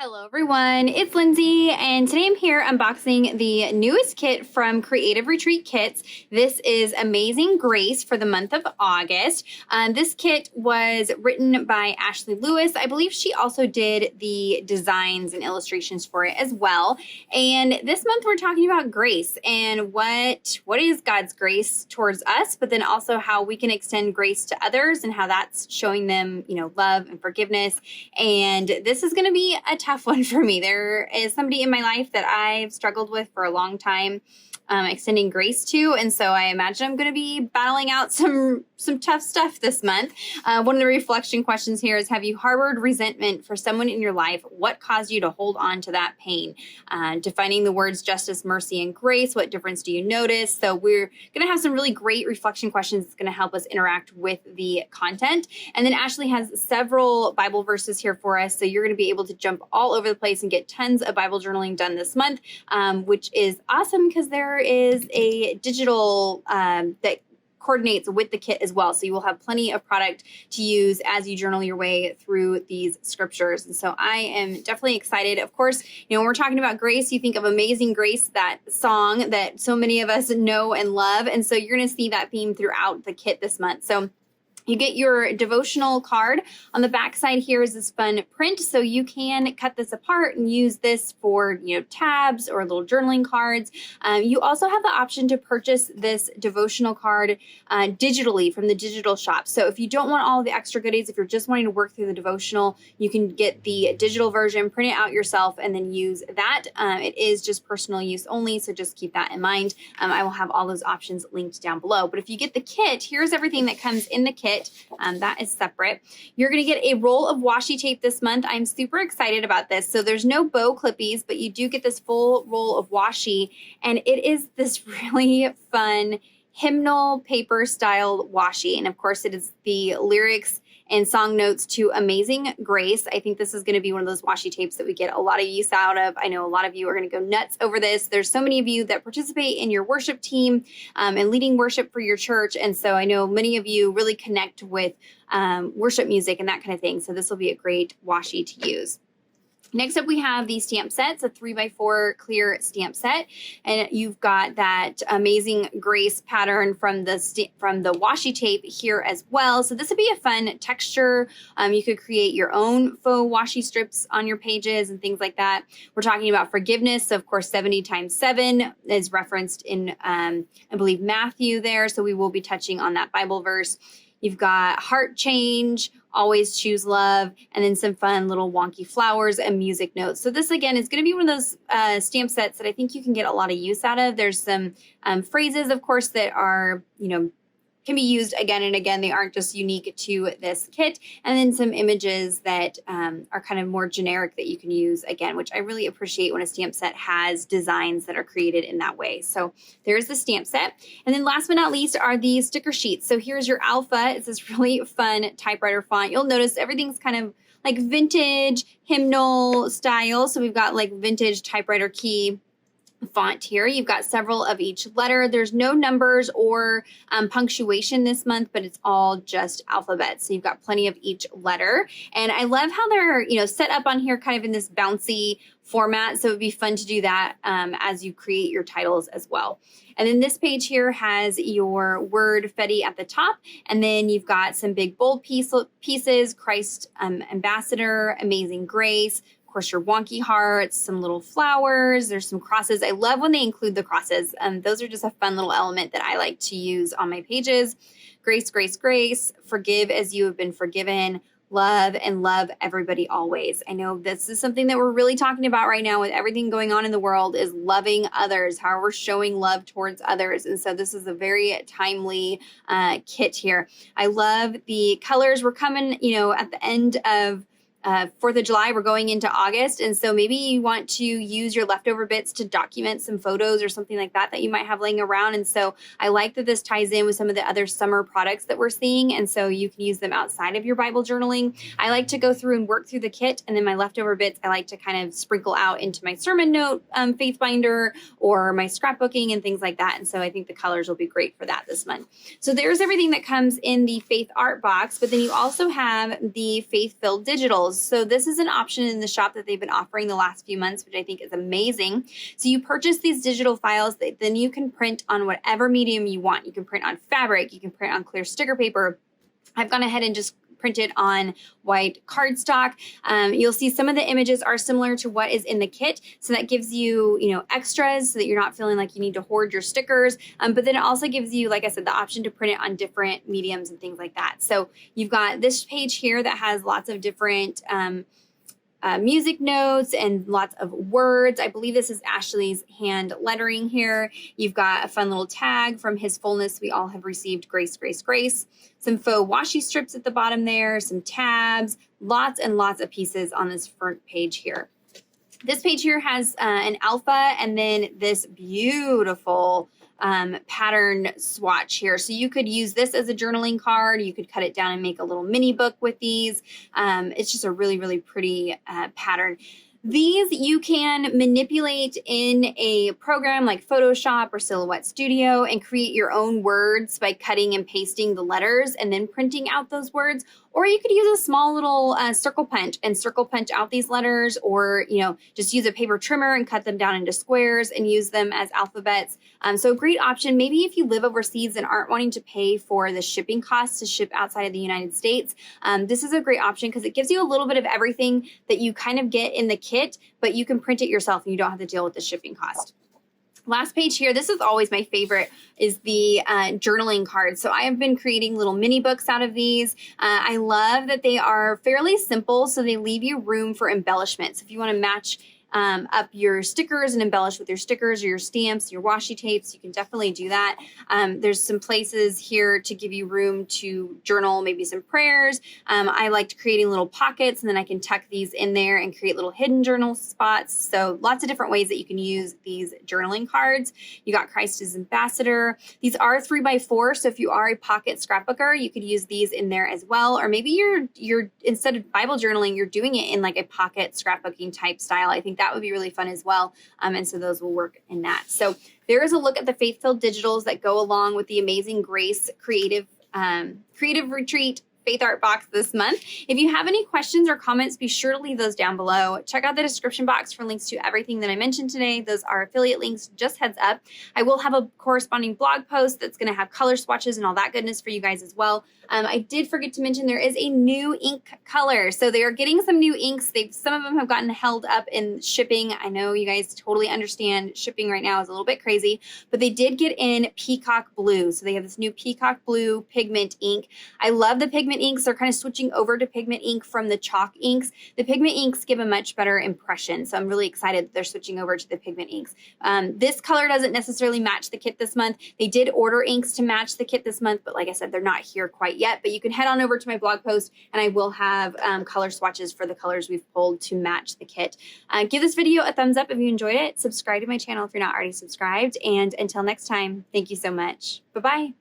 Hello everyone, it's Lindsay, and today I'm here unboxing the newest kit from Creative Retreat Kits. This is Amazing Grace for the month of August. This kit was written by Ashley Lewis. I believe she also did the designs and illustrations for it as well. And this month we're talking about grace and what is God's grace towards us, but then also how we can extend grace to others and how that's showing them, love and forgiveness. And this is going to be a tough one for me. There is somebody in my life that I've struggled with for a long time, extending grace to, and so I imagine I'm going to be battling out some tough stuff this month. One of the reflection questions here is: have you harbored resentment for someone in your life? What caused you to hold on to that pain? Defining the words justice, mercy, and grace. What difference do you notice? So we're going to have some really great reflection questions that's going to help us interact with the content. And then Ashley has several Bible verses here for us, so you're going to be able to jump all over the place and get tons of Bible journaling done this month, which is awesome because there is a digital that coordinates with the kit as well. So you will have plenty of product to use as you journal your way through these scriptures. And so I am definitely excited. Of course, when we're talking about grace, you think of Amazing Grace, that song that so many of us know and love. And so you're going to see that theme throughout the kit this month. So you get your devotional card. On the back side here is this fun print, so you can cut this apart and use this for tabs or little journaling cards. You also have the option to purchase this devotional card digitally from the digital shop. So if you don't want all the extra goodies, if you're just wanting to work through the devotional, you can get the digital version, print it out yourself, and then use that. It is just personal use only, so just keep that in mind. I will have all those options linked down below. But if you get the kit, here's everything that comes in the kit. That is separate. You're going to get a roll of washi tape this month. I'm super excited about this. So there's no bow clippies, but you do get this full roll of washi, and it is this really fun hymnal paper style washi. And of course it is the lyrics and song notes to Amazing Grace. I think this is going to be one of those washi tapes that we get a lot of use out of. I know a lot of you are going to go nuts over this. There's so many of you that participate in your worship team and leading worship for your church. And so I know many of you really connect with worship music and that kind of thing. So this will be a great washi to use. Next up, we have the stamp set. It's a 3x4 clear stamp set, and you've got that Amazing Grace pattern from the washi tape here as well. So this would be a fun texture. You could create your own faux washi strips on your pages and things like that. We're talking about forgiveness. So of course, 70 times 7 is referenced in, I believe, Matthew there. So we will be touching on that Bible verse. You've got heart change, always choose love, and then some fun little wonky flowers and music notes. So this, again, is going to be one of those stamp sets that I think you can get a lot of use out of. There's some phrases, of course, that are, can be used again and again. They aren't just unique to this kit. And then some images that are kind of more generic that you can use again, which I really appreciate when a stamp set has designs that are created in that way. So there's the stamp set. And then last but not least are the sticker sheets. So here's your alpha. It's this really fun typewriter font. You'll notice everything's kind of like vintage hymnal style. So we've got like vintage typewriter key font here. You've got several of each letter. There's no numbers or punctuation this month, but it's all just alphabet. So you've got plenty of each letter. And I love how they're, set up on here kind of in this bouncy format. So it'd be fun to do that as you create your titles as well. And then this page here has your word Fetty at the top. And then you've got some big bold pieces, Christ Ambassador, Amazing Grace, of course, your wonky hearts, some little flowers, there's some crosses. I love when they include the crosses. Those are just a fun little element that I like to use on my pages. Grace, grace, grace, forgive as you have been forgiven, love, and love everybody always. I know this is something that we're really talking about right now with everything going on in the world, is loving others, how we're showing love towards others. And so this is a very timely kit here. I love the colors. We're coming, at the end of 4th of July, we're going into August. And so maybe you want to use your leftover bits to document some photos or something like that you might have laying around. And so I like that this ties in with some of the other summer products that we're seeing. And so you can use them outside of your Bible journaling. I like to go through and work through the kit, and then my leftover bits, I like to kind of sprinkle out into my sermon note faith binder or my scrapbooking and things like that. And so I think the colors will be great for that this month. So there's everything that comes in the faith art box, but then you also have the faith filled digitals. digitals. So this is an option in the shop that they've been offering the last few months, which I think is amazing. So you purchase these digital files that then you can print on whatever medium you want. You can print on fabric, you can print on clear sticker paper. I've gone ahead and just printed on white cardstock. You'll see some of the images are similar to what is in the kit. So that gives you, extras so that you're not feeling like you need to hoard your stickers. But then it also gives you, like I said, the option to print it on different mediums and things like that. So you've got this page here that has lots of different music notes and lots of words. I believe this is Ashley's hand lettering here. You've got a fun little tag from His Fullness. We all have received grace, grace, grace. Some faux washi strips at the bottom there, some tabs, lots and lots of pieces on this front page here. This page here has an alpha and then this beautiful pattern swatch here. So you could use this as a journaling card. You could cut it down and make a little mini book with these. It's just a really, really pretty pattern. These you can manipulate in a program like Photoshop or Silhouette Studio and create your own words by cutting and pasting the letters and then printing out those words. Or you could use a small little circle punch and circle punch out these letters, or just use a paper trimmer and cut them down into squares and use them as alphabets. So a great option. Maybe if you live overseas and aren't wanting to pay for the shipping costs to ship outside of the United States, this is a great option because it gives you a little bit of everything that you kind of get in the kit, but you can print it yourself and you don't have to deal with the shipping cost. Last page here, this is always my favorite, is the journaling cards. So I have been creating little mini books out of these. I love that they are fairly simple, so they leave you room for embellishments. If you want to match up your stickers and embellish with your stickers or your stamps, your washi tapes, you can definitely do that. There's some places here to give you room to journal maybe some prayers. I liked creating little pockets, and then I can tuck these in there and create little hidden journal spots. So lots of different ways that you can use these journaling cards. You got Christ as Ambassador. These are 3x4, so if you are a pocket scrapbooker, you could use these in there as well. Or maybe you're instead of Bible journaling, you're doing it in like a pocket scrapbooking type style. I think that would be really fun as well. And so those will work in that. So there is a look at the faith-filled digitals that go along with the Amazing Grace Creative Retreat Faith Art Box this month. If you have any questions or comments, be sure to leave those down below. Check out the description box for links to everything that I mentioned today. Those are affiliate links, just heads up. I will have a corresponding blog post that's going to have color swatches and all that goodness for you guys as well. I did forget to mention there is a new ink color. So they are getting some new inks. Some of them have gotten held up in shipping. I know you guys totally understand shipping right now is a little bit crazy, but they did get in Peacock Blue. So they have this new Peacock Blue Pigment ink. I love the Pigment inks. They're kind of switching over to Pigment ink from the chalk inks. The Pigment inks give a much better impression. So I'm really excited that they're switching over to the Pigment inks. This color doesn't necessarily match the kit this month. They did order inks to match the kit this month, but like I said, they're not here quite yet. But you can head on over to my blog post and I will have color swatches for the colors we've pulled to match the kit. Give this video a thumbs up if you enjoyed it. Subscribe to my channel if you're not already subscribed. And until next time, thank you so much. Bye-bye.